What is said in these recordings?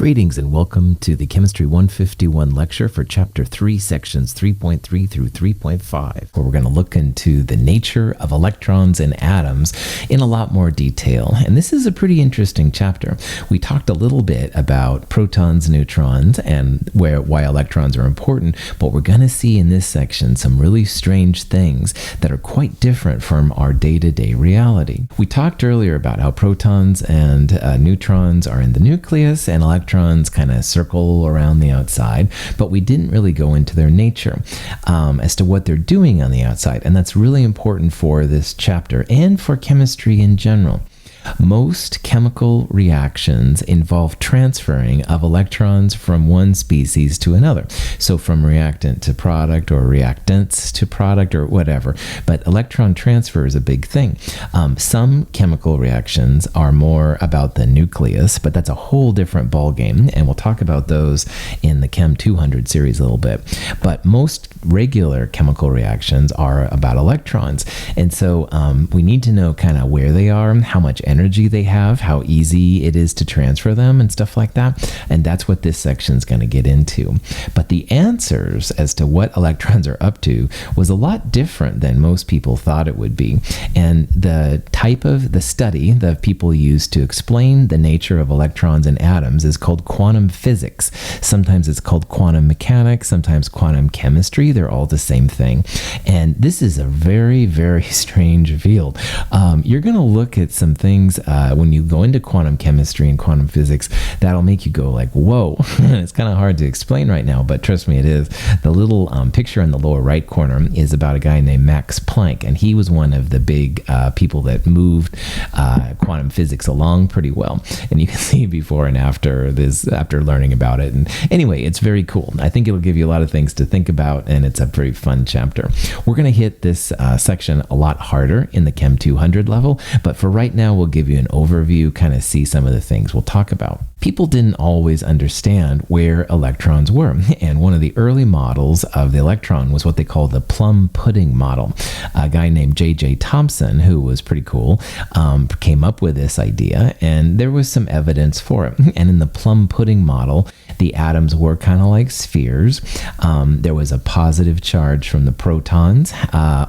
Greetings and welcome to the Chemistry 151 lecture for Chapter 3, Sections 3.3 through 3.5, where we're going to look into the nature of electrons and atoms in a lot more detail. And this is a pretty interesting chapter. We talked a little bit about protons, neutrons, and why electrons are important, but we're going to see in this section some really strange things that are quite different from our day-to-day reality. We talked earlier about how protons and neutrons are in the nucleus and electrons kind of circle around the outside, but we didn't really go into their nature as to what they're doing on the outside, and that's really important for this chapter and for chemistry in general. Most chemical reactions involve transferring of electrons from one species to another. So from reactant to product or reactants to product or whatever. But electron transfer is a big thing. Some chemical reactions are more about the nucleus, but that's a whole different ballgame. And we'll talk about those in the Chem 200 series a little bit. But most regular chemical reactions are about electrons. And so we need to know kind of where they are, how much energy they have, how easy it is to transfer them and stuff like that. And that's what this section is going to get into. But the answers as to what electrons are up to was a lot different than most people thought it would be. And the type of the study that people use to explain the nature of electrons and atoms is called quantum physics. Sometimes it's called quantum mechanics, sometimes quantum chemistry. They're all the same thing. And this is a very, very strange field. You're going to look at some things when you go into quantum chemistry and quantum physics that'll make you go like, whoa. It's kind of hard to explain right now, but trust me, it is. The little picture in the lower right corner is about a guy named Max Planck, and he was one of the big people that moved quantum physics along pretty well. And you can see before and after this, after learning about it. And anyway, it's very cool. I think it'll give you a lot of things to think about, and it's a very fun chapter. We're going to hit this section a lot harder in the Chem 200 level, but for right now, we'll give you an overview, kind of see some of the things we'll talk about. People didn't always understand where electrons were, and one of the early models of the electron was what they call the plum pudding model. A guy named J.J. Thomson, who was pretty cool, came up with this idea, and there was some evidence for it. And in the plum pudding model, the atoms were kind of like spheres. There was a positive charge from the protons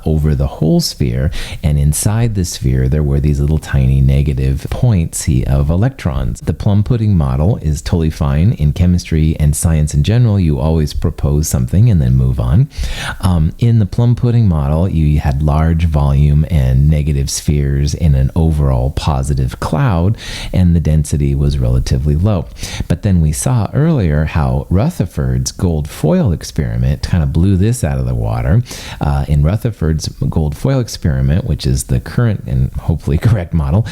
over the whole sphere, and inside the sphere there were these little tiny negative points of electrons. The plum pudding model is totally fine in chemistry and science in general. You always propose something and then move on. In the plum pudding model, you had large volume and negative spheres in an overall positive cloud, and the density was relatively low. But then we saw earlier how Rutherford's gold foil experiment kind of blew this out of the water. In Rutherford's gold foil experiment, which is the current and hopefully correct model,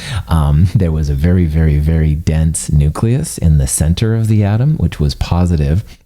there was a very, very, very dense nucleus in the center of the atom, which was positive.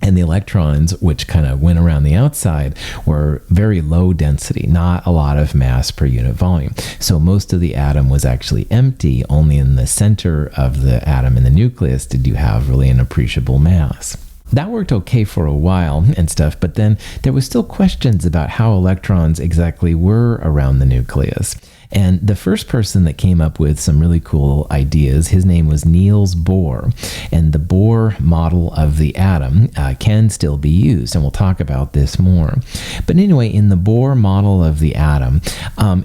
And the electrons, which kind of went around the outside, were very low density, not a lot of mass per unit volume. So most of the atom was actually empty. Only in the center of the atom in the nucleus did you have really an appreciable mass. That worked okay for a while and stuff, but then there was still questions about how electrons exactly were around the nucleus. And the first person that came up with some really cool ideas, his name was Niels Bohr. And the Bohr model of the atom can still be used, and we'll talk about this more. But anyway, in the Bohr model of the atom,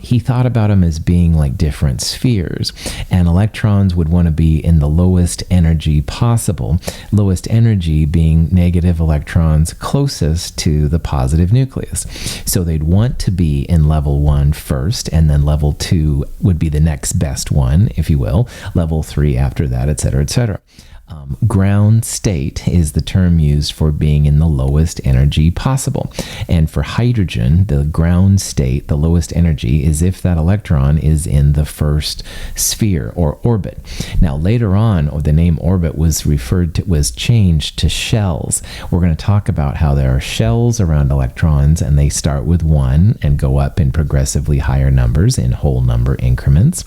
he thought about them as being like different spheres, and electrons would want to be in the lowest energy possible, lowest energy being negative electrons closest to the positive nucleus. So they'd want to be in level 1 first, and then level 2 would be the next best one, if you will, level 3 after that, etc., etc. Ground state is the term used for being in the lowest energy possible. And for hydrogen, the ground state, the lowest energy, is if that electron is in the first sphere or orbit. Now, later on, the name orbit was changed to shells. We're going to talk about how there are shells around electrons, and they start with 1 and go up in progressively higher numbers in whole number increments.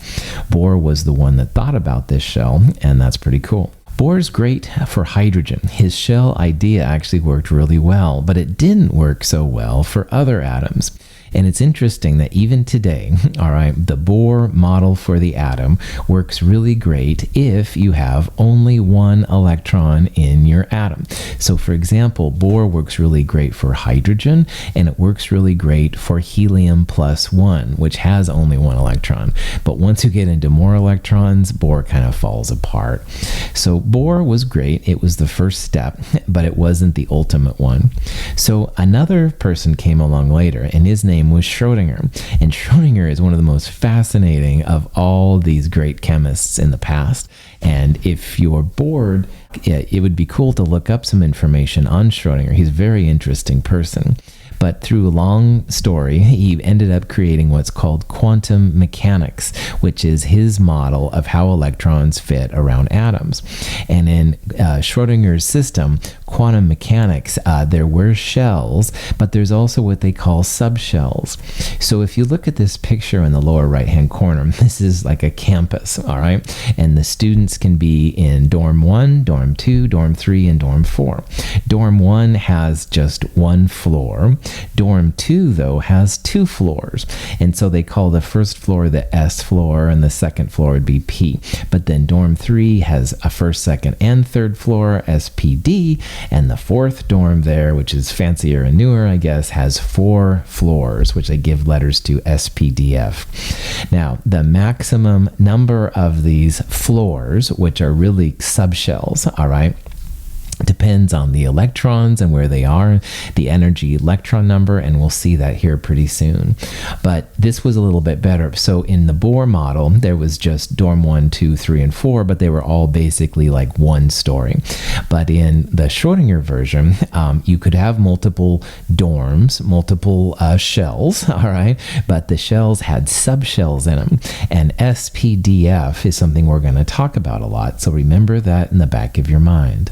Bohr was the one that thought about this shell, and that's pretty cool. Bohr's great for hydrogen. His shell idea actually worked really well, but it didn't work so well for other atoms. And it's interesting that even today, all right, the Bohr model for the atom works really great if you have only one electron in your atom. So for example, Bohr works really great for hydrogen, and it works really great for helium plus 1, which has only one electron. But once you get into more electrons, Bohr kind of falls apart. So Bohr was great. It was the first step, but it wasn't the ultimate one. So another person came along later, and his name was Schrödinger. And Schrödinger is one of the most fascinating of all these great chemists in the past. And if you're bored, it would be cool to look up some information on Schrödinger. He's a very interesting person. But through a long story, he ended up creating what's called quantum mechanics, which is his model of how electrons fit around atoms. And in Schrödinger's system, quantum mechanics, there were shells, but there's also what they call subshells. So if you look at this picture in the lower right-hand corner, this is like a campus, all right? And the students can be in dorm 1, dorm 2, dorm 3, and dorm 4. Dorm 1 has just one floor. Dorm 2, though, has 2 floors. And so they call the first floor the S floor, and the second floor would be P. But then dorm 3 has a first, second, and third floor, SPD, and the fourth dorm there, which is fancier and newer, I guess, has 4 floors, which they give letters to SPDF. Now, the maximum number of these floors, which are really subshells, all right, depends on the electrons and where they are, the energy electron number, and we'll see that here pretty soon. But this was a little bit better. So in the Bohr model, there was just dorm 1, 2, 3, and 4, but they were all basically like one story. But in the Schrödinger version, you could have multiple dorms, multiple shells, all right? But the shells had subshells in them. And SPDF is something we're going to talk about a lot, so remember that in the back of your mind.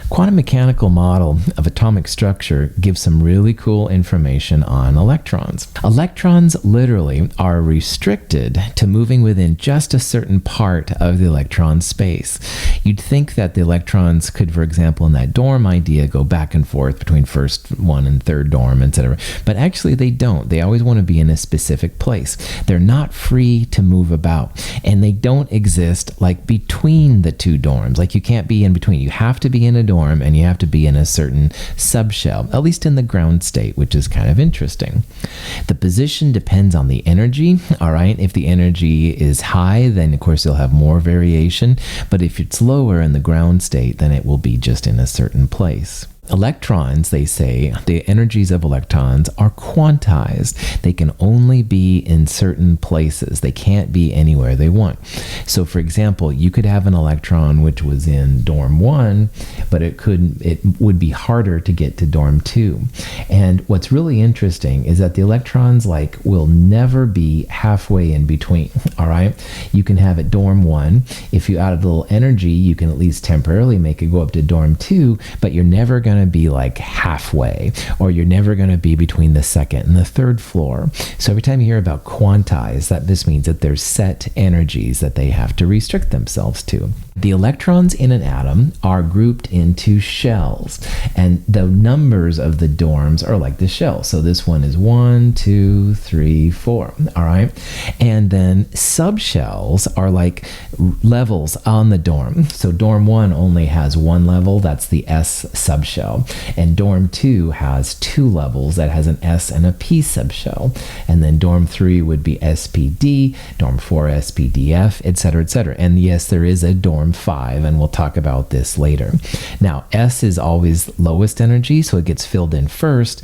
Quantum mechanical model of atomic structure gives some really cool information on electrons. Electrons literally are restricted to moving within just a certain part of the electron space. You'd think that the electrons could, for example, in that dorm idea, go back and forth between first one and third dorm, etc. But actually they don't. They always want to be in a specific place. They're not free to move about, and they don't exist like between the two dorms. Like you can't be in between. You have to be in a dorm, and you have to be in a certain subshell, at least in the ground state, which is kind of interesting. The position depends on the energy, all right? If the energy is high, then of course you'll have more variation, but if it's lower in the ground state, then it will be just in a certain place. Electrons, they say, the energies of electrons are quantized. They can only be in certain places. They can't be anywhere they want. So for example, you could have an electron which was in dorm 1, but it would be harder to get to dorm 2. And what's really interesting is that the electrons will never be halfway in between, all right? You can have at dorm 1, if you add a little energy, you can at least temporarily make it go up to dorm 2, but you're never going to be like halfway, or you're never going to be between the second and the third floor. So every time you hear about quantize, this means that there's set energies that they have to restrict themselves to. The electrons in an atom are grouped into shells, and the numbers of the dorms are like the shell. So this one is 1, 2, 3, 4, all right? And then subshells are like levels on the dorm. So dorm 1 only has one level, that's the S subshell. And dorm 2 has 2 levels, that has an S and a P subshell. And then dorm 3 would be SPD, dorm 4 SPDF, etc., etc. And yes, there is a dorm 5, and we'll talk about this later. Now, S is always lowest energy, so it gets filled in first.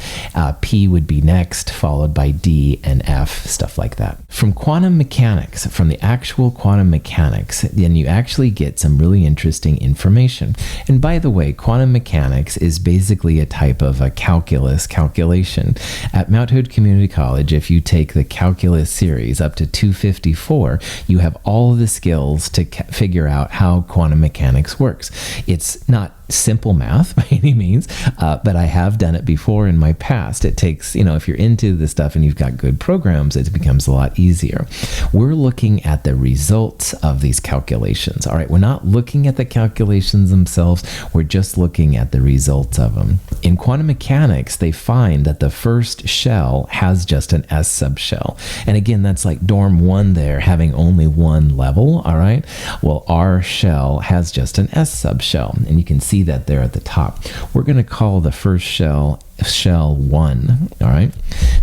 P would be next, followed by D and F, stuff like that. From quantum mechanics, from the actual quantum mechanics, then you actually get some really interesting information. And by the way, quantum mechanics is basically a type of a calculation. At Mount Hood Community College, if you take the calculus series up to 254, you have all of the skills to figure out how quantum mechanics works. It's not simple math by any means, but I have done it before in my past. It takes, if you're into this stuff and you've got good programs, it becomes a lot easier. We're looking at the results of these calculations. All right, we're not looking at the calculations themselves, we're just looking at the results of them. In quantum mechanics, they find that the first shell has just an S subshell. And again, that's like dorm 1 there having only one level, all right? Well, our shell has just an S subshell, and you can see that there at the top. We're going to call the first shell 1, all right?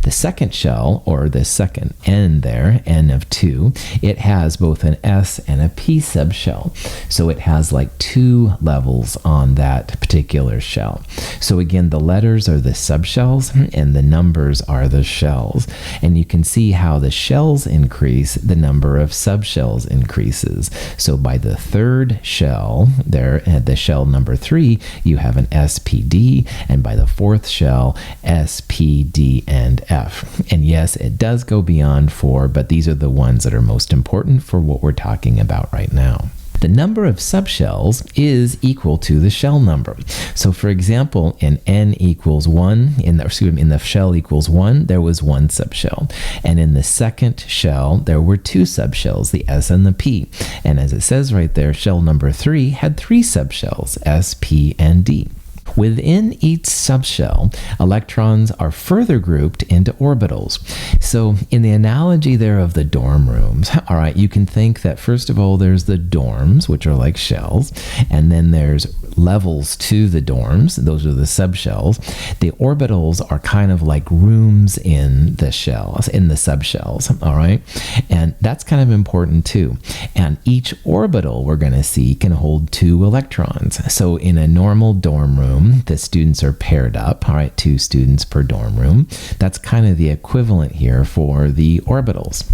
The second shell, or the second N there, N of 2, it has both an S and a P subshell. So it has like 2 levels on that particular shell. So again, the letters are the subshells and the numbers are the shells. And you can see how the shells increase, the number of subshells increases. So by the third shell there, at the shell number 3, you have an SPD, and by the fourth shell, S, P, D, and F. And yes, it does go beyond 4, but these are the ones that are most important for what we're talking about right now. The number of subshells is equal to the shell number. So for example, in N equals 1, in the shell equals 1, there was 1 subshell. And in the second shell, there were 2 subshells, the S and the P. And as it says right there, shell number 3 had 3 subshells, S, P, and D. Within each subshell, electrons are further grouped into orbitals. So in the analogy there of the dorm rooms, all right, you can think that first of all, there's the dorms, which are like shells, and then there's levels to the dorms. Those are the subshells. The orbitals are kind of like rooms in the shells, in the subshells, all right? And that's kind of important too. And each orbital we're going to see can hold 2 electrons. So in a normal dorm room, the students are paired up, all right, 2 students per dorm room. That's kind of the equivalent here for the orbitals.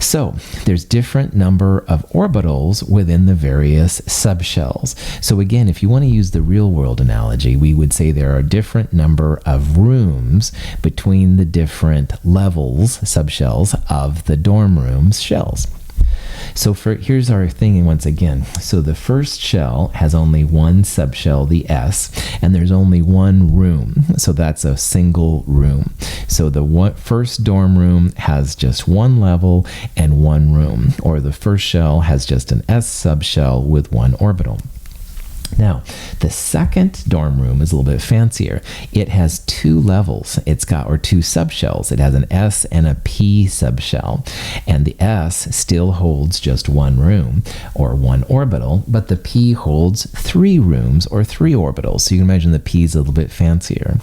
So there's different number of orbitals within the various subshells. So again, if you want to use the real world analogy, we would say there are different number of rooms between the different levels, subshells, of the dorm room's shells. So here's our thing once again. So the first shell has only 1 subshell, the S, and there's only 1 room. So that's a single room. So the first dorm room has just 1 level and 1 room, or the first shell has just an S subshell with 1 orbital. Now, the second dorm room is a little bit fancier. It has 2 levels. It's got, or 2 subshells. It has an S and a P subshell. And the S still holds just 1 room, or 1 orbital, but the P holds 3 rooms, or 3 orbitals. So you can imagine the P is a little bit fancier.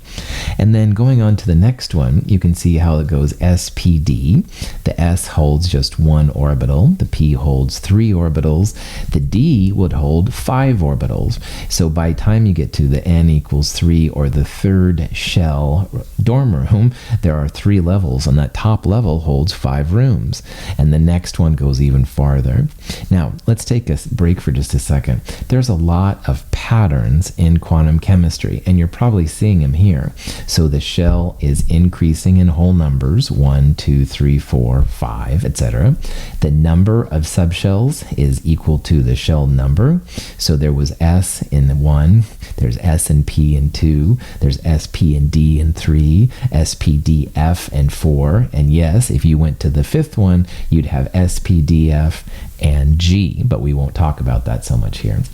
And then going on to the next one, you can see how it goes SPD. The S holds just 1 orbital. The P holds 3 orbitals. The D would hold 5 orbitals. So by the time you get to the N equals 3, or the third shell dorm room, there are 3 levels, and that top level holds 5 rooms. And the next one goes even farther. Now, let's take a break for just a second. There's a lot of patterns in quantum chemistry, and you're probably seeing them here. So the shell is increasing in whole numbers, 1, 2, 3, 4, 5, etc. The number of subshells is equal to the shell number. So there was S in 1, there's S and P in 2, there's S, P, and D in 3, S, P, D, F, and 4. And yes, if you went to the 5th one, you'd have S, P, D, F, and G, but we won't talk about that so much here.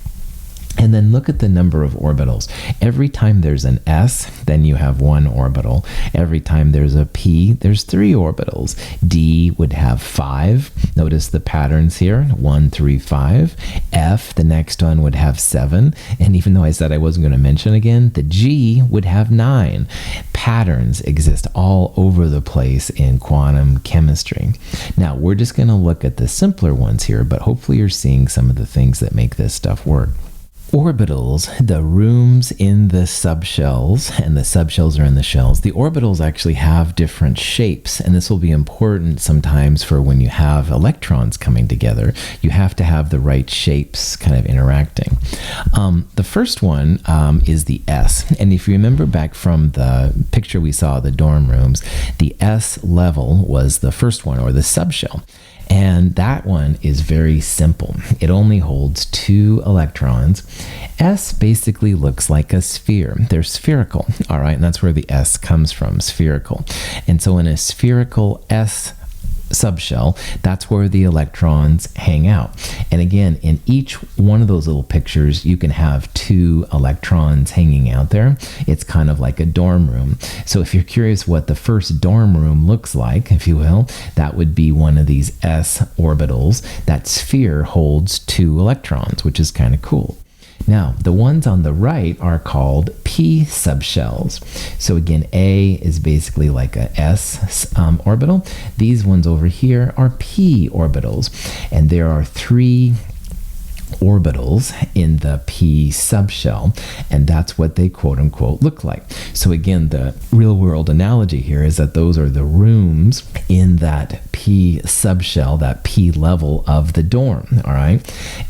And then look at the number of orbitals. Every time there's an S, then you have 1 orbital. Every time there's a P, there's 3 orbitals. D would have 5. Notice the patterns here, 1, 3, 5. F, the next one, would have 7. And even though I said I wasn't going to mention again, the G would have 9. Patterns exist all over the place in quantum chemistry. Now, we're just going to look at the simpler ones here, but hopefully you're seeing some of the things that make this stuff work. Orbitals, the rooms in the subshells, and the subshells are in the shells. The orbitals actually have different shapes, and this will be important sometimes for when you have electrons coming together. You have to have the right shapes kind of interacting. The first one is the S, and if you remember back from the picture we saw of the dorm rooms, the S level was the first one, or the subshell. And that one is very simple. It only holds 2 electrons. S basically looks like a sphere. They're spherical, all right? And that's where the S comes from, spherical. And so in a spherical S subshell, that's where the electrons hang out. And again, in each one of those little pictures, you can have 2 electrons hanging out there. It's kind of like a dorm room. So if you're curious what the first dorm room looks like, if you will, that would be one of these s orbitals. That sphere holds 2 electrons, which is kind of cool. Now, the ones on the right are called p subshells. So again, A is basically like a s orbital. These ones over here are p orbitals. And there are 3 orbitals in the p subshell, and that's what they quote unquote look like. So again, the real world analogy here is that those are the rooms in that p subshell, that p level of the dorm. All right,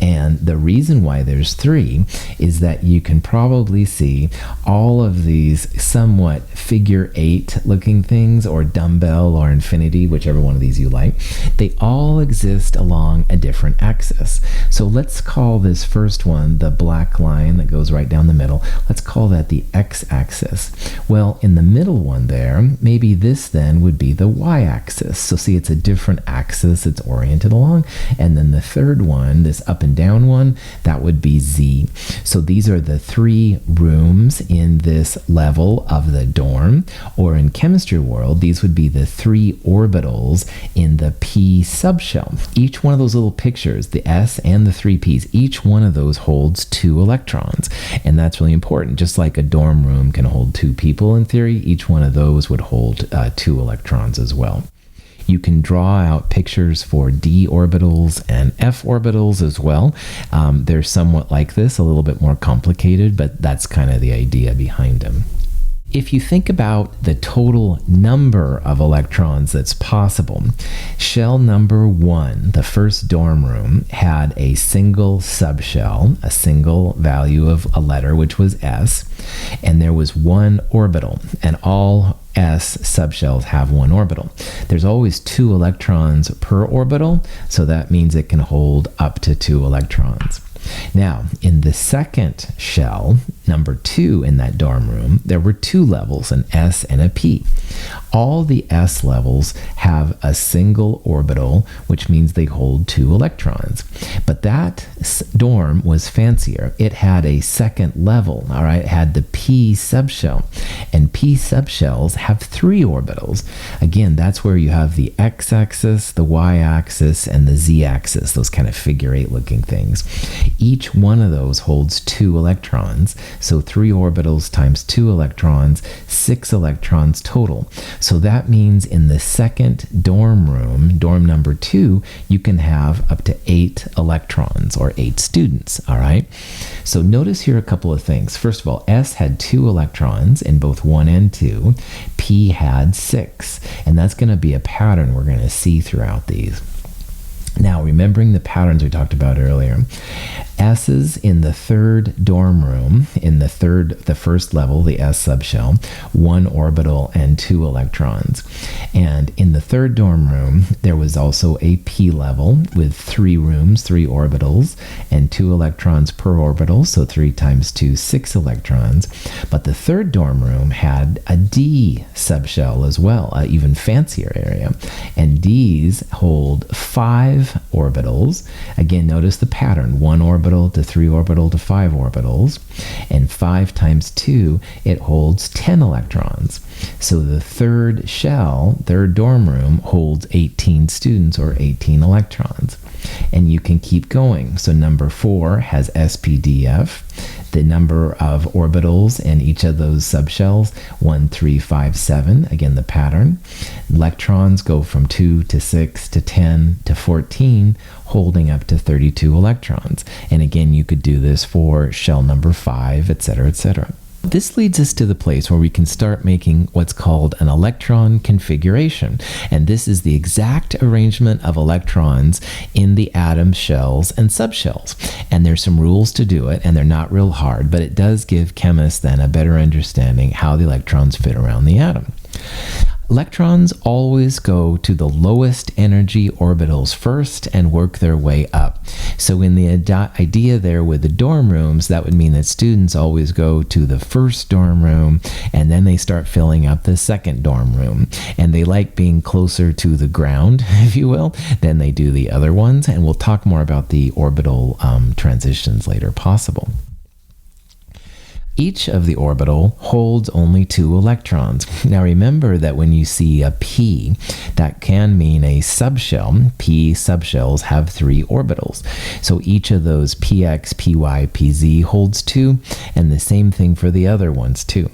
and the reason why there's 3 is that you can probably see all of these somewhat figure 8 looking things, or dumbbell or infinity, whichever one of these you like. They all exist along a different axis. So let's call this first one, the black line that goes right down the middle, let's call that the x-axis. Well, in the middle one there, maybe this then would be the y-axis. So see, it's a different axis it's oriented along. And then the third one, this up and down one, that would be z. So these are the 3 rooms in this level of the dorm, or in chemistry world, these would be the 3 orbitals in the p subshell. Each one of those little pictures, the s and the 3 p's, each one of those holds 2 electrons, and that's really important. Just like a dorm room can hold 2 people in theory, each one of those would hold 2 electrons as well. You can draw out pictures for d orbitals and f orbitals as well. They're somewhat like this, a little bit more complicated, but that's kind of the idea behind them. If you think about the total number of electrons that's possible, shell number 1, the first dorm room, had a single subshell, a single value of a letter, which was s, and there was 1 orbital, and all s subshells have 1 orbital. There's always 2 electrons per orbital, so that means it can hold up to 2 electrons. Now, in the second shell, number 2 in that dorm room, there were 2 levels, an S and a P. All the S levels have a single orbital, which means they hold 2 electrons. But that dorm was fancier. It had a second level, all right? It had the P subshell. And P subshells have 3 orbitals. Again, that's where you have the x-axis, the y-axis, and the z-axis, those kind of figure 8 looking things. Each one of those holds 2 electrons. So 3 orbitals times 2 electrons, 6 electrons total. So that means in the second dorm room, dorm number 2, you can have up to 8 electrons, or 8 students, all right? So notice here a couple of things. First of all, S had 2 electrons in both 1 and 2. P had 6, and that's going to be a pattern we're going to see throughout these. Now, remembering the patterns we talked about earlier, S's in the third dorm room, in the first level, the S subshell, 1 orbital and 2 electrons. And in the third dorm room, there was also a P level with 3 rooms, 3 orbitals, and 2 electrons per orbital, so 3 times 2, 6 electrons. But the third dorm room had a D subshell as well, an even fancier area. And Ds hold 5 orbitals. Again, notice the pattern, 1 orbital to 3 orbital to 5 orbitals, and 5 times 2, it holds 10 electrons. So the third shell, third dorm room, holds 18 students, or 18 electrons. And you can keep going. So number 4 has SPDF. The number of orbitals in each of those subshells, 1, 3, 5, 7. Again, the pattern. Electrons go from 2 to 6 to 10 to 14, holding up to 32 electrons. And again, you could do this for shell number 5, etc., etc. This leads us to the place where we can start making what's called an electron configuration. And this is the exact arrangement of electrons in the atom shells and subshells. And there's some rules to do it, and they're not real hard, but it does give chemists then a better understanding how the electrons fit around the atom. Electrons always go to the lowest energy orbitals first and work their way up. up. So in the idea there with the dorm rooms, that would mean that students always go to the first dorm room and then they start filling up the second dorm room. And they like being closer to the ground, if you will, than they do the other ones. And we'll talk more about the orbital transitions later possible. Each of the orbital holds only 2 electrons. Now remember that when you see a p, that can mean a subshell. P subshells have 3 orbitals. So each of those px, py, pz holds 2, and the same thing for the other ones too.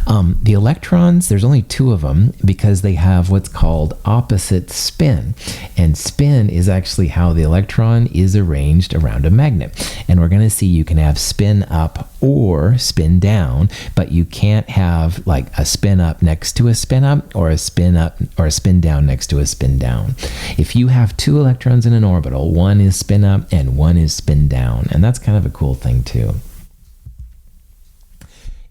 The electrons, there's only 2 of them because they have what's called opposite spin. And spin is actually how the electron is arranged around a magnet. And we're going to see you can have spin up or spin down, but you can't have like a spin up next to a spin up or a spin up or a spin down next to a spin down. If you have 2 electrons in an orbital, one is spin up and one is spin down, and that's kind of a cool thing too.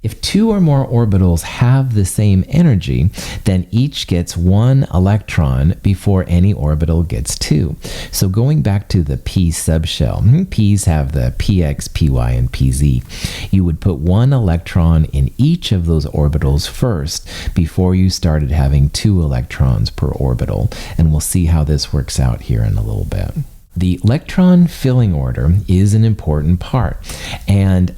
If 2 or more orbitals have the same energy, then each gets 1 electron before any orbital gets 2. So going back to the p subshell, p's have the px, py, and pz. You would put 1 electron in each of those orbitals first before you started having 2 electrons per orbital. And we'll see how this works out here in a little bit. The electron filling order is an important part, and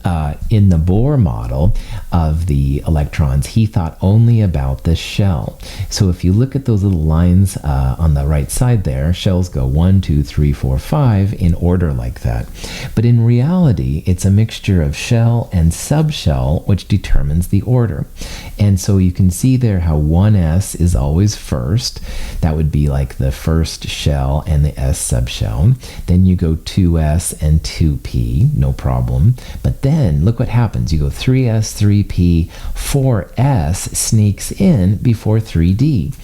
in the Bohr model of the electrons, he thought only about the shell. So if you look at those little lines on the right side there, shells go 1, 2, 3, 4, 5 in order like that. But in reality, it's a mixture of shell and subshell which determines the order. And so you can see there how 1s is always first. That would be like the first shell and the s subshell. Then you go 2s and 2p, no problem. But then look what happens. You go 3s, 3p, 4s sneaks in before 3d.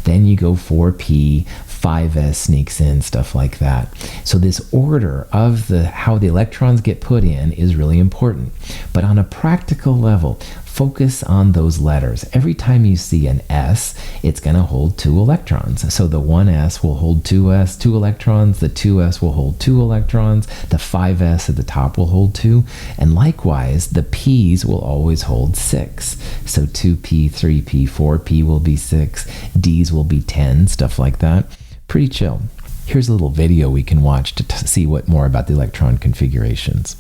Then you go 4p, 5s sneaks in, stuff like that. So this order of how the electrons get put in is really important. But on a practical level, focus on those letters. Every time you see an S, it's going to hold 2 electrons. So the 1s will hold 2 electrons, the 2s will hold 2 electrons, the 5s at the top will hold 2, and likewise, the p's will always hold 6. So 2p, 3p, 4p will be 6, d's will be 10, stuff like that. Pretty chill. Here's a little video we can watch to see what more about the electron configurations.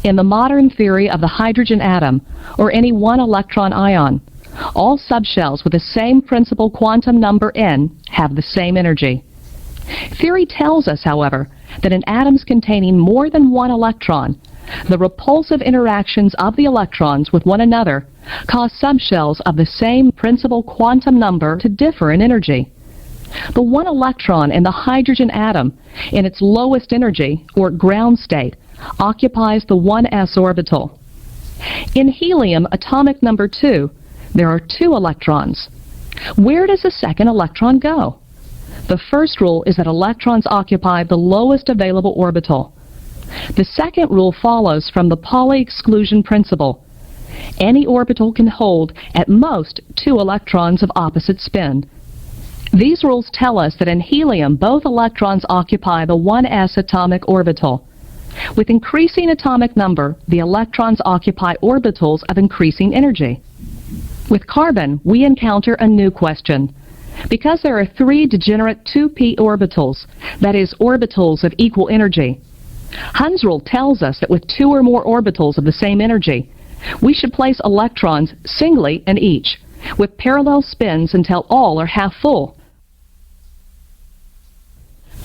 In the modern theory of the hydrogen atom, or any one electron ion, all subshells with the same principal quantum number n have the same energy. Theory tells us, however, that in atoms containing more than 1 electron, the repulsive interactions of the electrons with one another cause subshells of the same principal quantum number to differ in energy. The 1 electron in the hydrogen atom, in its lowest energy, or ground state, occupies the 1s orbital. In helium atomic number 2, there are 2 electrons. Where does the second electron go? The first rule is that electrons occupy the lowest available orbital. The second rule follows from the Pauli exclusion principle. Any orbital can hold at most 2 electrons of opposite spin. These rules tell us that in helium both electrons occupy the 1s atomic orbital. With increasing atomic number, the electrons occupy orbitals of increasing energy. With carbon, we encounter a new question. Because there are 3 degenerate 2p orbitals, that is, orbitals of equal energy, Hund's rule tells us that with 2 or more orbitals of the same energy, we should place electrons singly in each, with parallel spins until all are half full.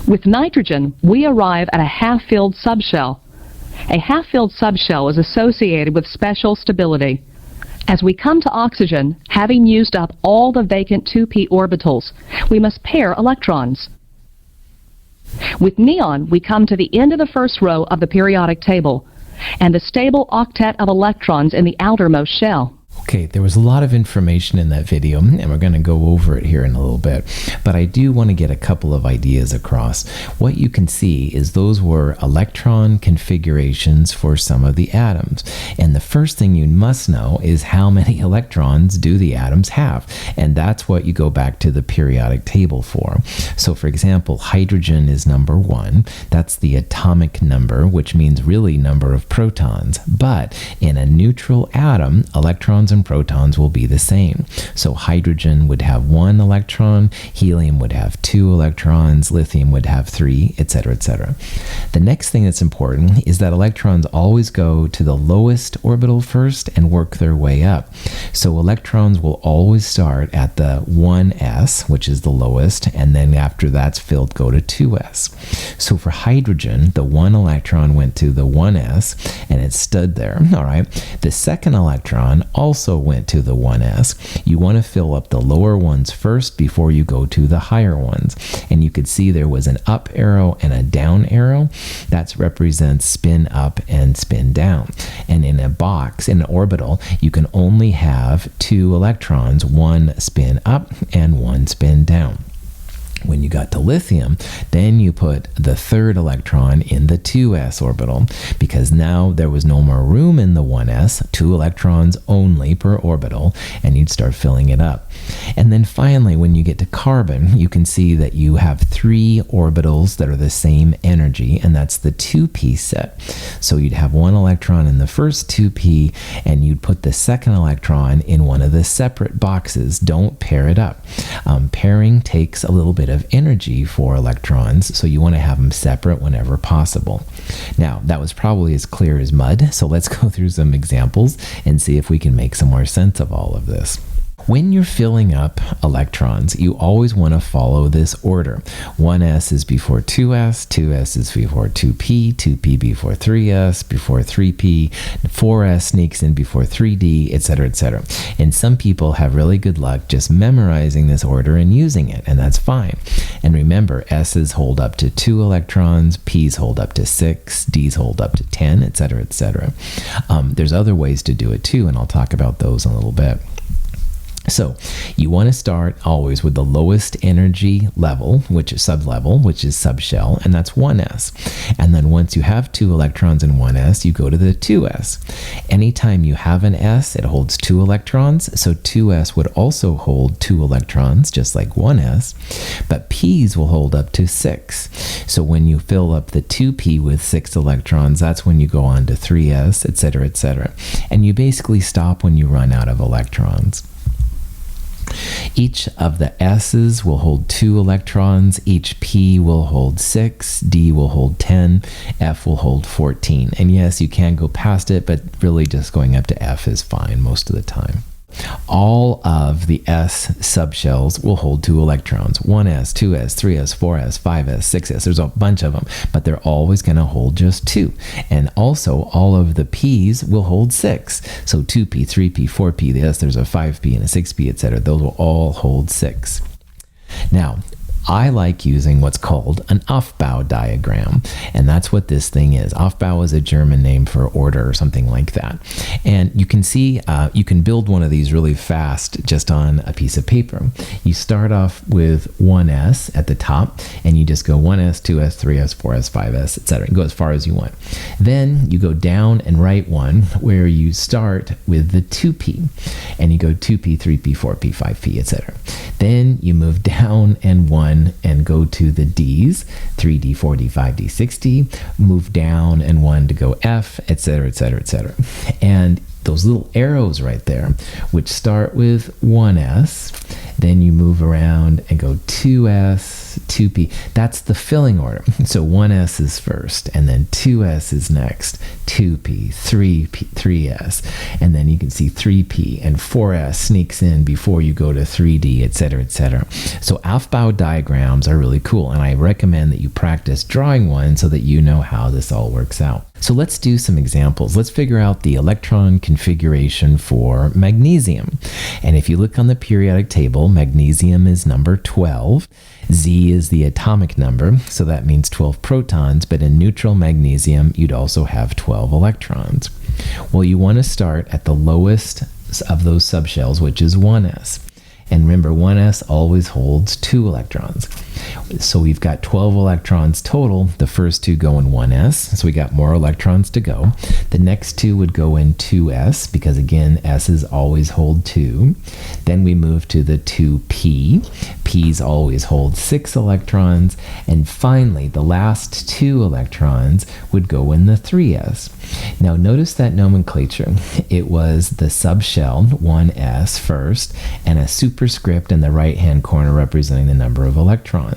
With nitrogen, we arrive at a half-filled subshell. A half-filled subshell is associated with special stability. As we come to oxygen, having used up all the vacant 2p orbitals, we must pair electrons. With neon, we come to the end of the first row of the periodic table, and the stable octet of electrons in the outermost shell. Okay, there was a lot of information in that video, and we're going to go over it here in a little bit. But I do want to get a couple of ideas across. What you can see is those were electron configurations for some of the atoms. And the first thing you must know is how many electrons do the atoms have. And that's what you go back to the periodic table for. So for example, hydrogen is number 1. That's the atomic number, which means really number of protons. But in a neutral atom, electrons and protons will be the same. So hydrogen would have 1 electron, helium would have 2 electrons, lithium would have 3, etc., etc. The next thing that's important is that electrons always go to the lowest orbital first and work their way up. So electrons will always start at the 1s, which is the lowest, and then after that's filled, go to 2s. So for hydrogen, the 1 electron went to the 1s and it stood there. All right. The second electron also went to the 1s. You want to fill up the lower ones first before you go to the higher ones. And you could see there was an up arrow and a down arrow. That represents spin up and spin down. And in a box, in an orbital, you can only have 2 electrons, 1 spin up and 1 spin down. When you got to lithium, then you put the third electron in the 2s orbital, because now there was no more room in the 1s, 2 electrons only per orbital, and you'd start filling it up. And then finally, when you get to carbon, you can see that you have 3 orbitals that are the same energy, and that's the 2p set. So you'd have 1 electron in the first 2p, and you'd put the second electron in one of the separate boxes. Don't pair it up. Pairing takes a little bit of energy for electrons, so you want to have them separate whenever possible. Now, that was probably as clear as mud, so let's go through some examples and see if we can make some more sense of all of this. When you're filling up electrons, you always want to follow this order. 1s is before 2s, 2s is before 2p, 2p before 3s, before 3p, 4s sneaks in before 3d, etc., etc. And some people have really good luck just memorizing this order and using it, and that's fine. And remember, s's hold up to 2 electrons, p's hold up to 6, d's hold up to 10, etc., etc. There's other ways to do it too, and I'll talk about those in a little bit. So you want to start always with the lowest energy level, which is sublevel, which is subshell, and that's 1s. And then once you have 2 electrons in 1s, you go to the 2s. Anytime you have an s, it holds 2 electrons, so 2s would also hold 2 electrons, just like 1s, but p's will hold up to 6. So when you fill up the 2p with 6 electrons, that's when you go on to 3s, etc., etc. And you basically stop when you run out of electrons. Each of the s's will hold 2 electrons, each p will hold 6, d will hold 10, f will hold 14. And yes, you can go past it, but really just going up to f is fine most of the time. All of the s subshells will hold 2 electrons. 1s, 2s, 3s, 4s, 5s, 6s. There's a bunch of them, but they're always going to hold just 2. And also, all of the p's will hold 6. So 2p, 3p, 4p, yes, there's a 5p and a 6p, etc. Those will all hold 6. Now, I like using what's called an Aufbau diagram, and that's what this thing is. Aufbau is a German name for order or something like that. And you can see, you can build one of these really fast just on a piece of paper. You start off with 1s at the top, and you just go 1s, 2s, 3s, 4s, 5s, etc. and go as far as you want. Then you go down and write one where you start with the 2p, and you go 2p, 3p, 4p, 5p, etc. Then you move down and 1 and go to the D's, 3D, 4D, 5D, 6D, move down and 1 to go F, etc., etc., etc. And those little arrows right there, which start with 1s, then you move around and go 2s, 2p. That's the filling order. So 1s is first, and then 2s is next, 2p, 3p, 3s, and then you can see 3p and 4s sneaks in before you go to 3d, etc., etc. So Aufbau diagrams are really cool, and I recommend that you practice drawing one so that you know how this all works out. So let's do some examples. Let's figure out the electron configuration for magnesium. And if you look on the periodic table, magnesium is number 12. Z is the atomic number, so that means 12 protons, but in neutral magnesium, you'd also have 12 electrons. Well, you want to start at the lowest those subshells, which is 1s. And remember, 1s always holds 2 electrons. So we've got 12 electrons total. The first 2 go in 1s, so we got more electrons to go. The next 2 would go in 2s, because again, s's always hold 2. Then we move to the 2p. p's always hold 6 electrons. And finally, the last 2 electrons would go in the 3s. Now notice that nomenclature. It was the subshell, 1s first, and a superscript in the right-hand corner representing the number of electrons.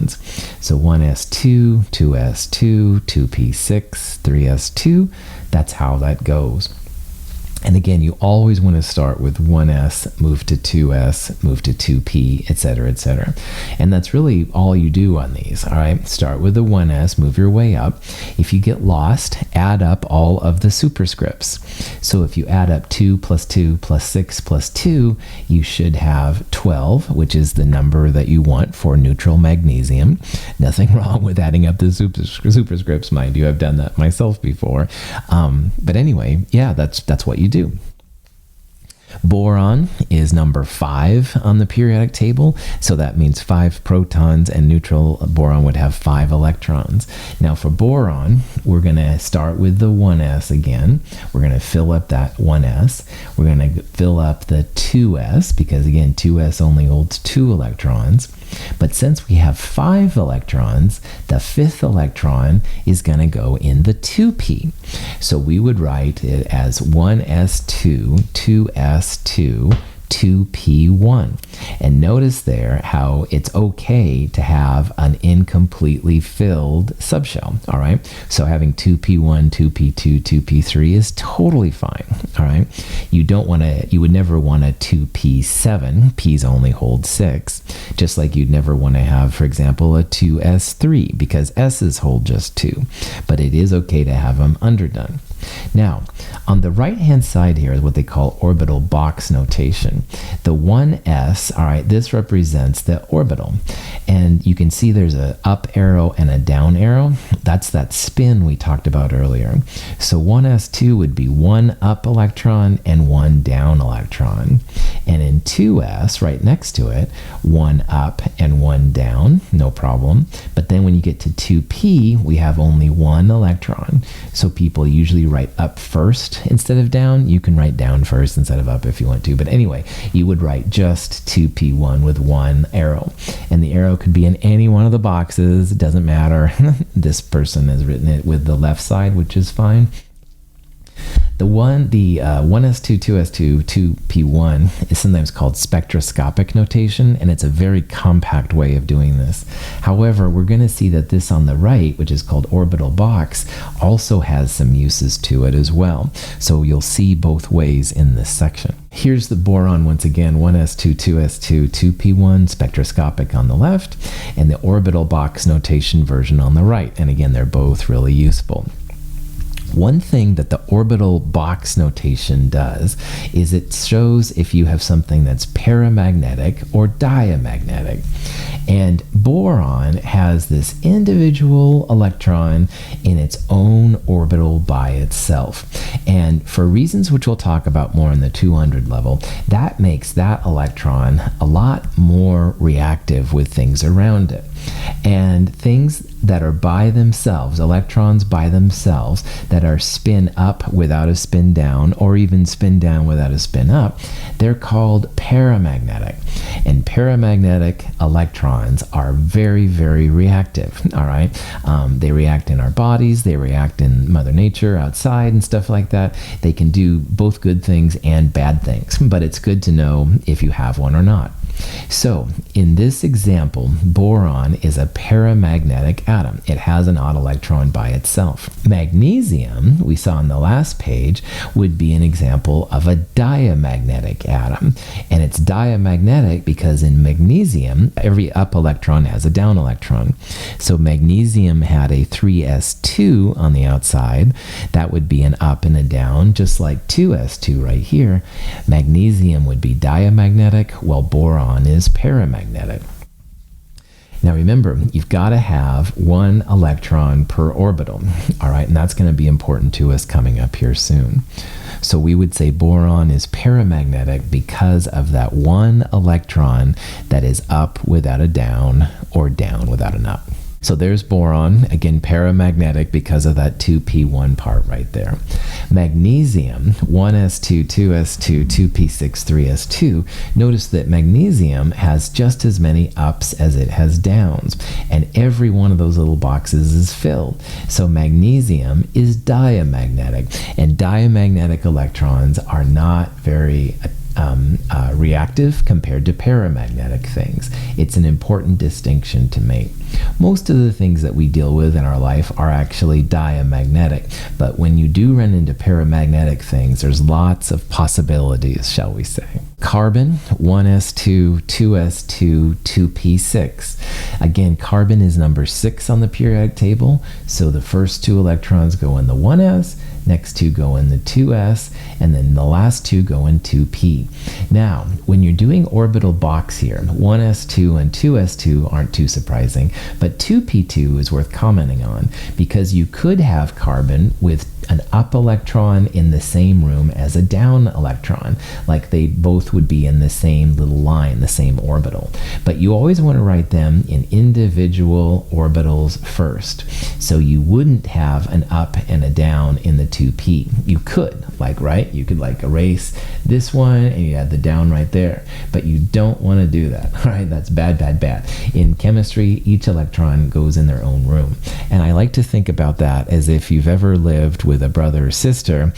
So 1s2, 2s2, 2p6, 3s2. That's how that goes. And again, you always want to start with 1s, move to 2s, move to 2p, etc., etc. And that's really all you do on these, all right? Start with the 1s, move your way up. If you get lost, add up all of the superscripts. So if you add up 2 plus 2 plus 6 plus 2, you should have 12, which is the number that you want for neutral magnesium. Nothing wrong with adding up the superscripts, mind you. I've done that myself before. But anyway, yeah, that's what you do. Boron is number 5 on the periodic table, so that means 5 protons, and neutral boron would have 5 electrons. Now for boron, we're going to start with the 1s again. We're going to fill up that 1s. We're going to fill up the 2s, because again, 2s only holds 2 electrons. But since we have 5 electrons, the 5th electron is going to go in the 2p. So we would write it as 1s2, 2s2, 2p1. And notice there how it's okay to have an incompletely filled subshell, all right? So having 2p1, 2p2, 2p3 is totally fine, all right? You would never want a 2p7, p's only hold 6, just like you'd never want to have, for example, a 2s3, because s's hold just 2, but it is okay to have them underdone. Now, on the right-hand side here is what they call orbital box notation. The 1s, all right, this represents the orbital. And you can see there's an up arrow and a down arrow. That's that spin we talked about earlier. So 1s2 would be 1 up electron and 1 down electron. And in 2s, right next to it, 1 up and 1 down, no problem. But then when you get to 2p, we have only 1 electron. So people usually write up first instead of down. You can write down first instead of up if you want to. But anyway, you would write just 2p1 with 1 arrow. And the arrow could be in any one of the boxes. It doesn't matter. This person has written it with the left side, which is fine. The 1s2, 2s2, 2p1 is sometimes called spectroscopic notation, and it's a very compact way of doing this. However, we're going to see that this on the right, which is called orbital box, also has some uses to it as well. So you'll see both ways in this section. Here's the boron once again, 1s2, 2s2, 2p1, spectroscopic on the left, and the orbital box notation version on the right. And again, they're both really useful. One thing that the orbital box notation does is it shows if you have something that's paramagnetic or diamagnetic. And boron has this individual electron in its own orbital by itself. And for reasons which we'll talk about more in the 200 level, that makes that electron a lot more reactive with things around it. And things that are by themselves, electrons by themselves, that are spin up without a spin down, or even spin down without a spin up, they're called paramagnetic. And paramagnetic electrons are very, very reactive, all right? They react in our bodies, they react in Mother Nature, outside, and stuff like that. They can do both good things and bad things, but it's good to know if you have one or not. So, in this example, boron is a paramagnetic atom. It has an odd electron by itself. Magnesium, we saw on the last page, would be an example of a diamagnetic atom. And it's diamagnetic because in magnesium, every up electron has a down electron. So magnesium had a 3s2 on the outside. That would be an up and a down, just like 2s2 right here. Magnesium would be diamagnetic, while boron is paramagnetic. Now remember, you've got to have one electron per orbital, all right? And that's going to be important to us coming up here soon. So we would say boron is paramagnetic because of that one electron that is up without a down or down without an up. So there's boron, again, paramagnetic because of that 2p1 part right there. Magnesium, 1s2, 2s2, 2p6, 3s2. Notice that magnesium has just as many ups as it has downs, and every one of those little boxes is filled. So magnesium is diamagnetic, and diamagnetic electrons are not very reactive compared to paramagnetic things. It's an important distinction to make. Most of the things that we deal with in our life are actually diamagnetic, but when you do run into paramagnetic things, there's lots of possibilities, shall we say. Carbon, 1s2, 2s2, 2p6. Again, carbon is number 6 on the periodic table, so the first 2 electrons go in the 1s, next 2 go in the 2s, and then the last 2 go in 2p. Now, when you're doing orbital box here, 1s2 and 2s2 aren't too surprising, but 2p2 is worth commenting on because you could have carbon with an up electron in the same room as a down electron, like they both would be in the same little line, the same orbital. But you always want to write them in individual orbitals first. So you wouldn't have an up and a down in the 2p. You could, right? You could erase this one and you have the down right there. But you don't want to do that, all right? That's bad, bad, bad. In chemistry, each electron goes in their own room. And I like to think about that as if you've ever lived with a brother or sister.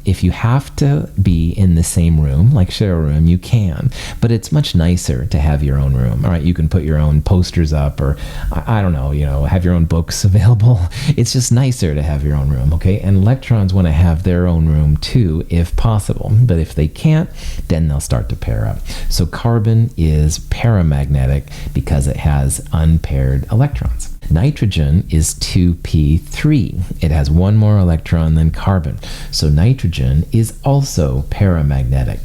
If you have to be in the same room, like share a room, you can, but it's much nicer to have your own room. All right, you can put your own posters up, or I don't know, have your own books available. It's just nicer to have your own room, okay? And electrons want to have their own room too, if possible, but if they can't, then they'll start to pair up. So carbon is paramagnetic because it has unpaired electrons. Nitrogen is 2p3. It has one more electron than carbon. So nitrogen is also paramagnetic.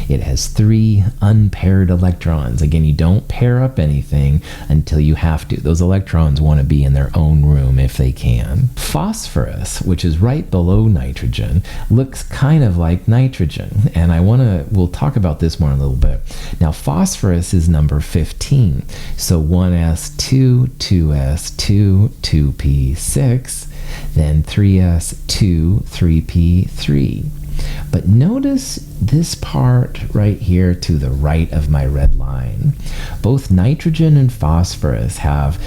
It has 3 unpaired electrons. Again, you don't pair up anything until you have to. Those electrons want to be in their own room if they can. Phosphorus, which is right below nitrogen, looks kind of like nitrogen. And we'll talk about this more in a little bit. Now, phosphorus is number 15. So 1s2, 2s2, 2p6, then 3s2, 3p3. But notice this part right here to the right of my red line. Both nitrogen and phosphorus have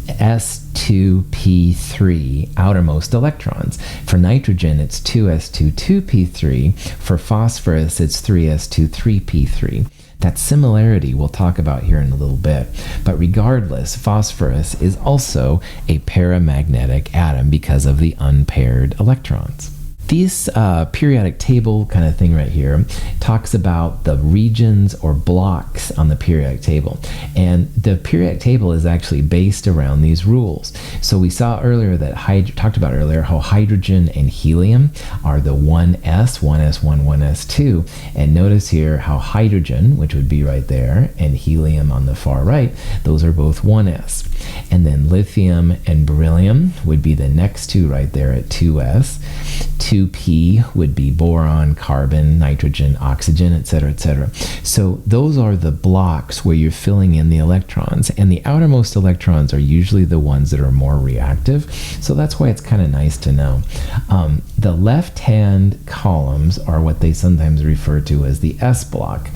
s2p3 outermost electrons. For nitrogen, it's 2s2, 2p3. For phosphorus, it's 3s2, 3p3. That similarity we'll talk about here in a little bit. But regardless, phosphorus is also a paramagnetic atom because of the unpaired electrons. This periodic table kind of thing right here talks about the regions or blocks on the periodic table. And the periodic table is actually based around these rules. So we saw earlier that, talked about earlier, how hydrogen and helium are the 1s, 1s1, 1s2. And notice here how hydrogen, which would be right there, and helium on the far right, those are both 1s. And then lithium and beryllium would be the next two right there at 2s. 2p would be boron, carbon, nitrogen, oxygen, etc., etc. So those are the blocks where you're filling in the electrons, and the outermost electrons are usually the ones that are more reactive. So that's why it's kind of nice to know. The left-hand columns are what they sometimes refer to as the S block.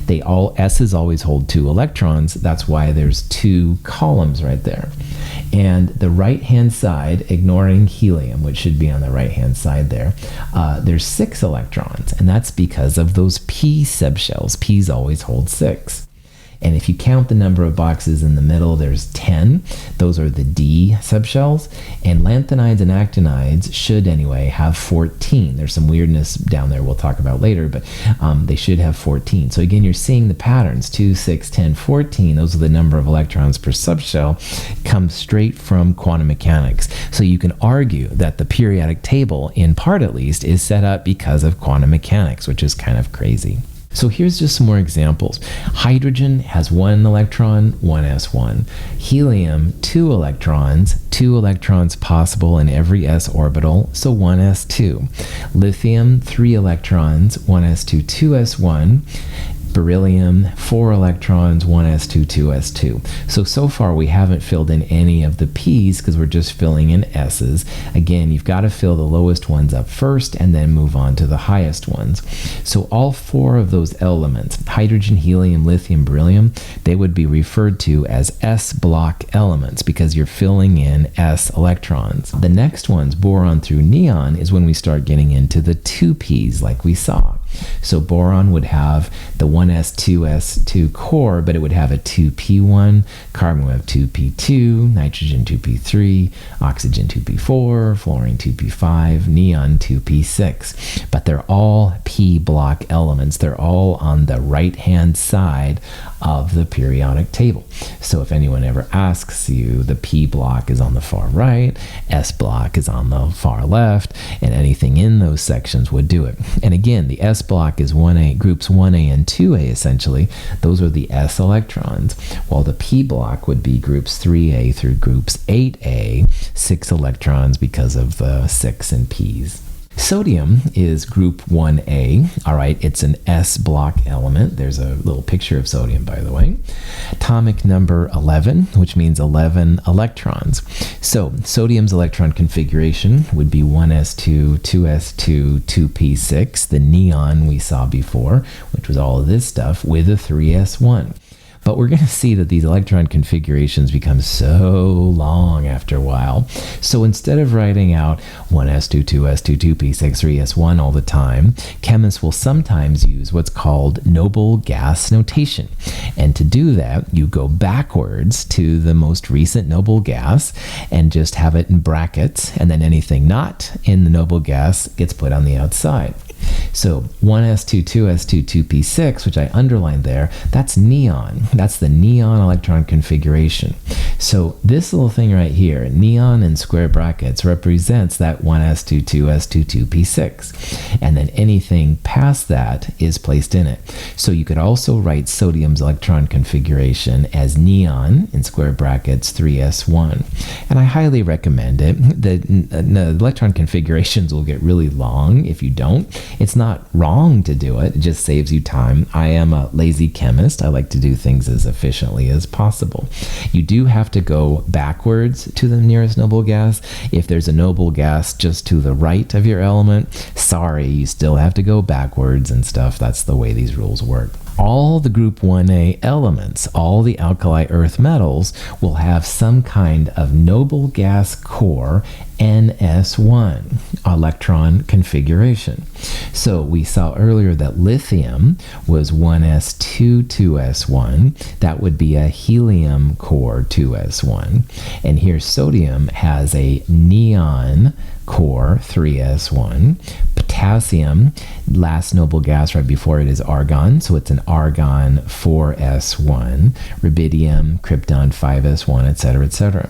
S's always hold 2 electrons. That's why there's 2 columns right there. And the right-hand side, ignoring helium, which should be on the right-hand side there, there's 6 electrons, and that's because of those p subshells. P's always hold 6. And if you count the number of boxes in the middle, there's 10. Those are the D subshells. And lanthanides and actinides should, anyway, have 14. There's some weirdness down there we'll talk about later, but they should have 14. So again, you're seeing the patterns, 2, 6, 10, 14. Those are the number of electrons per subshell, comes straight from quantum mechanics. So you can argue that the periodic table, in part at least, is set up because of quantum mechanics, which is kind of crazy. So here's just some more examples. Hydrogen has 1 electron, 1s1. Helium, 2 electrons possible in every s orbital, so 1s2. Lithium, 3 electrons, 1s2, 2s1. Beryllium, 4 electrons, 1s2, 2s2. So far we haven't filled in any of the p's because we're just filling in s's. Again, you've got to fill the lowest ones up first and then move on to the highest ones. So all 4 of those elements, hydrogen, helium, lithium, beryllium, they would be referred to as s block elements because you're filling in s electrons. The next ones, boron through neon, is when we start getting into the 2p's like we saw. So boron would have the 1s2s2 core, but it would have a 2p1, carbon would have 2p2, nitrogen 2p3, oxygen 2p4, fluorine 2p5, neon 2p6. But they're all p block elements. They're all on the right-hand side of the periodic table. So if anyone ever asks you, the p block is on the far right, s block is on the far left, and anything in those sections would do it. And again, the s block is 1a, groups 1a and 2a essentially. Those are the s electrons, while the p block would be groups 3a through groups 8a, 6 electrons because of the 6 and p's. Sodium is group 1a. All right, it's an S block element. There's a little picture of sodium, by the way. Atomic number 11, which means 11 electrons. So sodium's electron configuration would be 1s2, 2s2, 2p6, the neon we saw before, which was all of this stuff, with a 3s1. But we're going to see that these electron configurations become so long after a while. So instead of writing out 1s2, 2s2, 2p6, 3s1 all the time, chemists will sometimes use what's called noble gas notation. And to do that, you go backwards to the most recent noble gas and just have it in brackets, and then anything not in the noble gas gets put on the outside. So 1s2, 2s2, 2p6, which I underlined there, that's neon. That's the neon electron configuration. So this little thing right here, neon in square brackets, represents that 1s2, 2s2, 2p6. And then anything past that is placed in it. So you could also write sodium's electron configuration as neon in square brackets 3s1. And I highly recommend it. The electron configurations will get really long if you don't. It's not wrong to do it. It just saves you time. I am a lazy chemist. I like to do things as efficiently as possible. You do have to go backwards to the nearest noble gas. If there's a noble gas just to the right of your element, sorry, you still have to go backwards and stuff. That's the way these rules work. All the group 1a elements, all the alkali earth metals, will have some kind of noble gas core NS1 electron configuration. So we saw earlier that lithium was 1s2, 2s1. That would be a helium core 2s1. And here sodium has a neon core 3s1. Potassium, last noble gas right before it is argon, so it's an argon 4s1. Rubidium, krypton 5s1, etc., etc.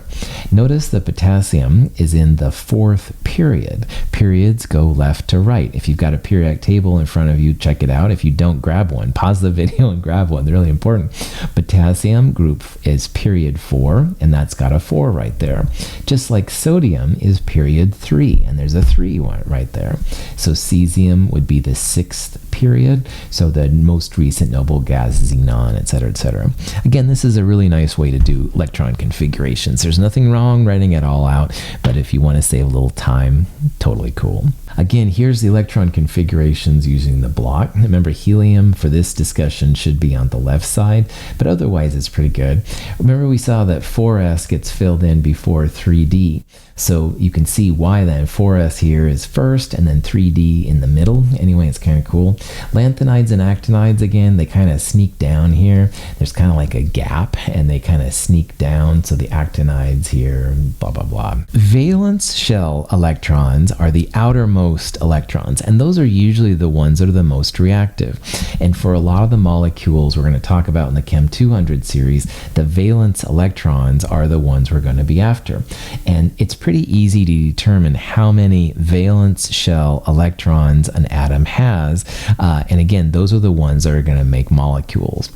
Notice the potassium is in the fourth period. Periods go left to right. If you've got a periodic table in front of you, check it out. If you don't, grab one. Pause the video and grab one. They're really important. Potassium group is period 4, and that's got a 4 right there. Just like sodium is period 3, and there's a 3 right there. So cesium would be the 6th period, so the most recent noble gas, xenon, etc., etc. Again, this is a really nice way to do electron configurations. There's nothing wrong writing it all out, but if you want to save a little time, totally cool. Again, here's the electron configurations using the block. Remember, helium for this discussion should be on the left side, but otherwise it's pretty good. Remember, we saw that 4s gets filled in before 3d. So you can see why then 4s here is first and then 3d in the middle. Anyway, it's kind of cool. Lanthanides and actinides, again, they kind of sneak down here. There's kind of like a gap and they kind of sneak down. So the actinides here, blah, blah, blah. Valence shell electrons are the outermost outermost electrons, and those are usually the ones that are the most reactive. And for a lot of the molecules we're going to talk about in the Chem 200 series, the valence electrons are the ones we're going to be after. And it's pretty easy to determine how many valence shell electrons an atom has. And again, those are the ones that are going to make molecules.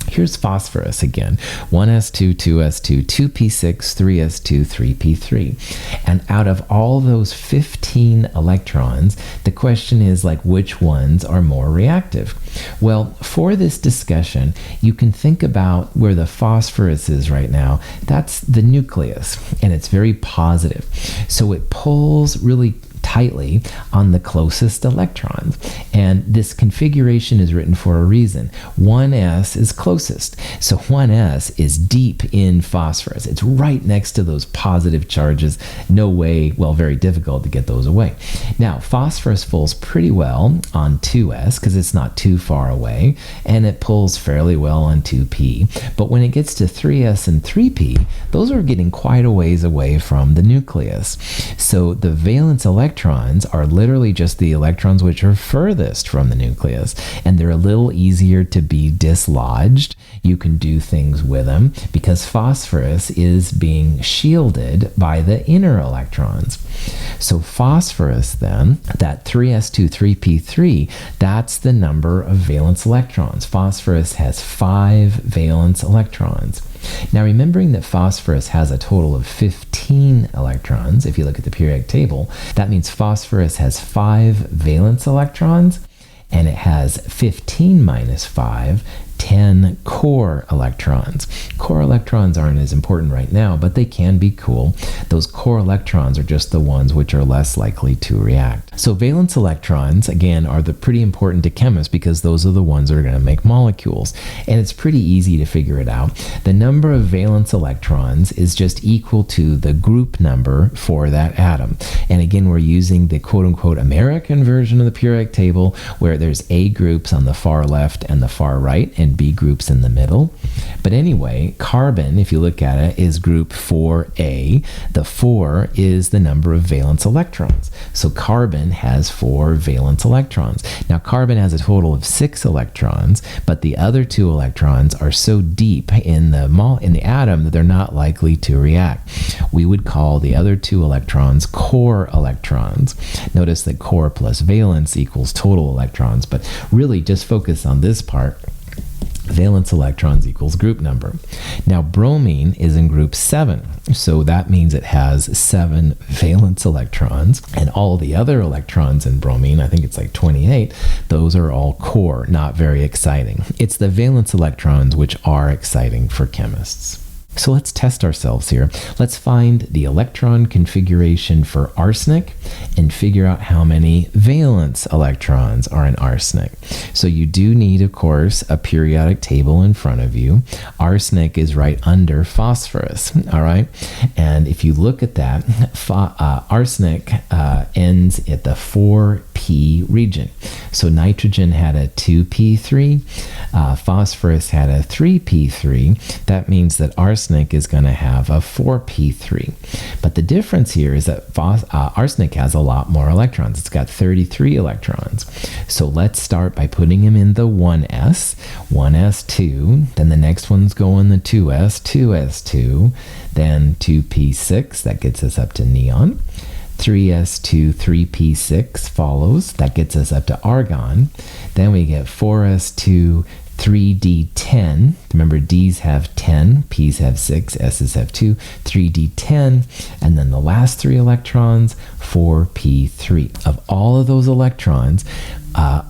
Here's phosphorus again. 1s2, 2s2, 2p6, 3s2, 3p3. And out of all those 15 electrons, the question is like, which ones are more reactive? Well, for this discussion, you can think about where the phosphorus is right now. That's the nucleus, and it's very positive. So it pulls really tightly on the closest electrons. And this configuration is written for a reason. 1s is closest. So 1s is deep in phosphorus. It's right next to those positive charges. No way, well, very difficult to get those away. Now, phosphorus pulls pretty well on 2s because it's not too far away, and it pulls fairly well on 2p. But when it gets to 3s and 3p, those are getting quite a ways away from the nucleus. So the valence electrons are literally just the electrons which are furthest from the nucleus, and they're a little easier to be dislodged. You can do things with them because phosphorus is being shielded by the inner electrons. So phosphorus then, that 3s2, 3p3, that's the number of valence electrons. Phosphorus has 5 valence electrons. Now, remembering that phosphorus has a total of 15 electrons, if you look at the periodic table, that means phosphorus has 5 valence electrons, and it has 15 minus 5, 10 core electrons. Core electrons aren't as important right now, but they can be cool. Those core electrons are just the ones which are less likely to react. So valence electrons, again, are pretty important to chemists because those are the ones that are going to make molecules. And it's pretty easy to figure it out. The number of valence electrons is just equal to the group number for that atom. And again, we're using the quote-unquote American version of the periodic table where there's A groups on the far left and the far right, and B groups in the middle. But anyway, carbon, if you look at it, is group 4A. The 4 is the number of valence electrons. So carbon has 4 valence electrons. Now carbon has a total of 6 electrons, but the other 2 electrons are so deep in the atom that they're not likely to react. We would call the other 2 electrons core electrons. Notice that core plus valence equals total electrons, but really just focus on this part. Valence electrons equals group number. Now bromine is in group 7, so that means it has 7 valence electrons, and all the other electrons in bromine, I think it's like 28, those are all core, not very exciting. It's the valence electrons which are exciting for chemists. So let's test ourselves here. Let's find the electron configuration for arsenic and figure out how many valence electrons are in arsenic. So you do need, of course, a periodic table in front of you. Arsenic is right under phosphorus, all right? And if you look at that, arsenic ends at the 4p region. So nitrogen had a 2p3, phosphorus had a 3p3. That means that arsenic is going to have a 4p3. But the difference here is that arsenic has a lot more electrons. It's got 33 electrons. So let's start by putting them in the 1s, 1s2, then the next one's going the 2s, 2s2, then 2p6, that gets us up to neon. 3s2, 3p6 follows, that gets us up to argon. Then we get 4s2, 3d10. Remember, D's have 10, P's have 6, S's have 2, 3d10, and then the last 3 electrons, 4p3. Of all of those electrons,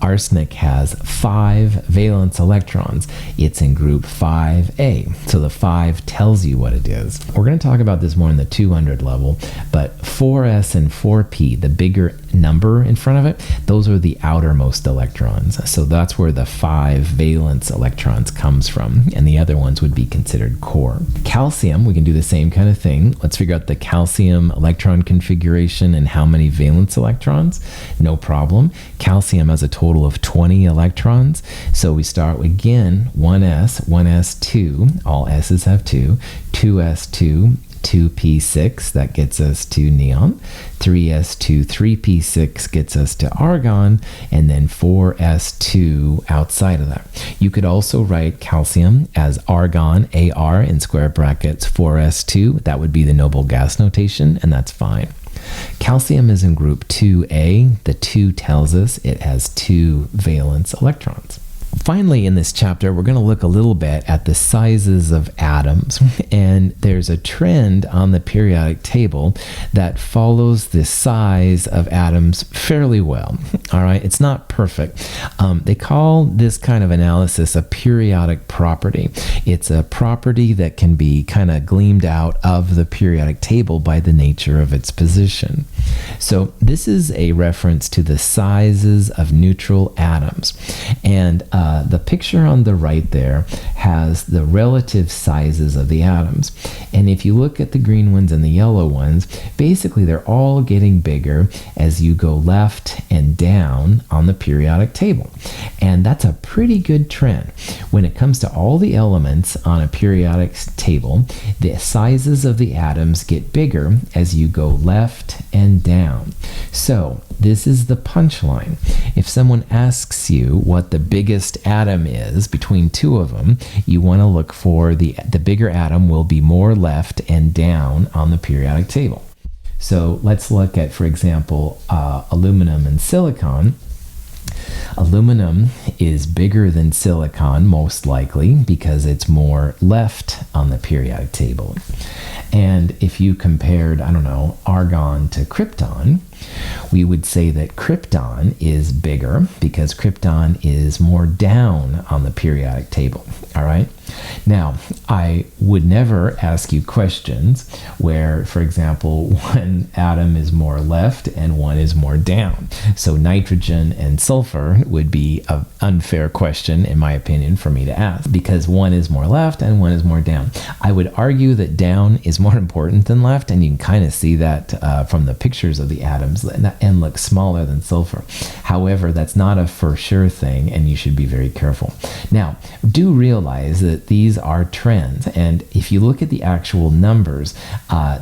arsenic has 5 valence electrons. It's in group 5A. So the 5 tells you what it is. We're going to talk about this more in the 200 level, but 4s and 4p, the bigger number in front of it, those are the outermost electrons. So that's where the 5 valence electrons comes from, and the other ones would be considered core. Calcium, we can do the same kind of thing. Let's figure out the calcium electron configuration and how many valence electrons. No problem. Calcium has a total of 20 electrons. So we start with, again, 1s, 1s2, all s's have 2, 2s2, 2p6, that gets us to neon. 3s2 3p6 gets us to argon, and then 4s2 outside of that. You could also write calcium as argon, Ar in square brackets 4s2. That would be the noble gas notation, and that's fine. Calcium is in group 2a. The 2 tells us it has 2 valence electrons. Finally, in this chapter, we're going to look a little bit at the sizes of atoms. And there's a trend on the periodic table that follows the size of atoms fairly well. All right, it's not perfect. They call this kind of analysis a periodic property. It's a property that can be kind of gleaned out of the periodic table by the nature of its position. So this is a reference to the sizes of neutral atoms. And the picture on the right there has the relative sizes of the atoms. And if you look at the green ones and the yellow ones, basically they're all getting bigger as you go left and down on the periodic table. And that's a pretty good trend. When it comes to all the elements on a periodic table, the sizes of the atoms get bigger as you go left and down. So this is the punchline. If someone asks you what the biggest atom is between two of them, you want to look for the bigger atom will be more left and down on the periodic table. So let's look at, for example, aluminum and silicon. Aluminum is bigger than silicon, most likely, because it's more left on the periodic table. And if you compared, I don't know, argon to krypton, we would say that krypton is bigger because krypton is more down on the periodic table. All right? Now, I would never ask you questions where, for example, one atom is more left and one is more down. So nitrogen and sulfur would be an unfair question, in my opinion, for me to ask, because one is more left and one is more down. I would argue that down is more important than left, and you can kind of see that from the pictures of the atoms, and look smaller than sulfur. However, that's not a for sure thing, and you should be very careful. Now, do realize that these are trends, and if you look at the actual numbers,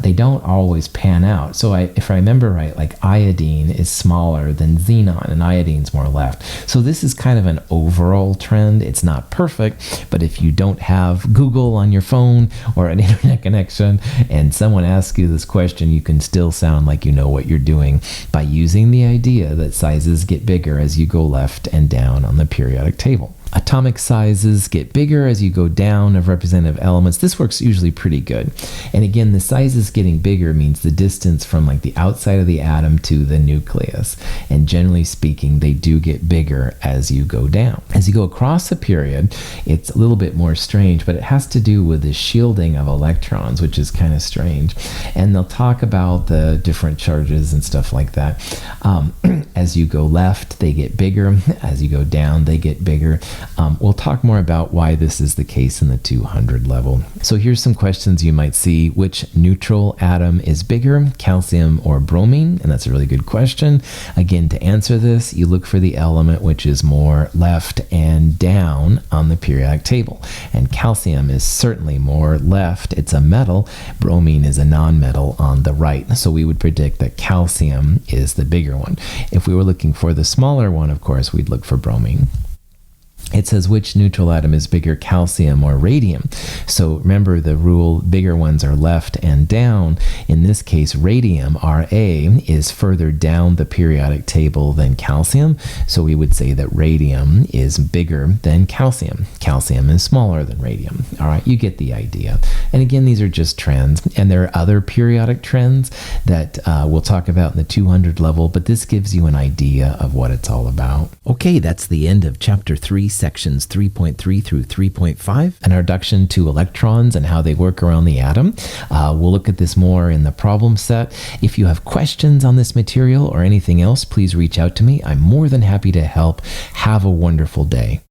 they don't always pan out. So if I remember right, like iodine is smaller than xenon, and iodine's more left. So this is kind of an overall trend. It's not perfect, but if you don't have Google on your phone or an internet connection, and someone asks you this question, you can still sound like you know what you're doing by using the idea that sizes get bigger as you go left and down on the periodic table. Atomic sizes get bigger as you go down of representative elements. This works usually pretty good. And again, the sizes getting bigger means the distance from like the outside of the atom to the nucleus. And generally speaking, they do get bigger as you go down. As you go across a period, it's a little bit more strange, but it has to do with the shielding of electrons, which is kind of strange. And they'll talk about the different charges and stuff like that. As you go left, they get bigger. As you go down, they get bigger. We'll talk more about why this is the case in the 200 level. So here's some questions you might see. Which neutral atom is bigger, calcium or bromine? And that's a really good question. Again, to answer this, you look for the element which is more left and down on the periodic table. And calcium is certainly more left. It's a metal. Bromine is a non-metal on the right. So we would predict that calcium is the bigger one. If we were looking for the smaller one, of course, we'd look for bromine. It says which neutral atom is bigger, calcium or radium. So remember the rule, bigger ones are left and down. In this case, radium, Ra, is further down the periodic table than calcium. So we would say that radium is bigger than calcium. Calcium is smaller than radium. All right, you get the idea. And again, these are just trends. And there are other periodic trends that we'll talk about in the 200 level, but this gives you an idea of what it's all about. Okay, that's the end of chapter 3. Sections 3.3 through 3.5, an introduction to electrons and how they work around the atom. We'll look at this more in the problem set. If you have questions on this material or anything else, please reach out to me. I'm more than happy to help. Have a wonderful day.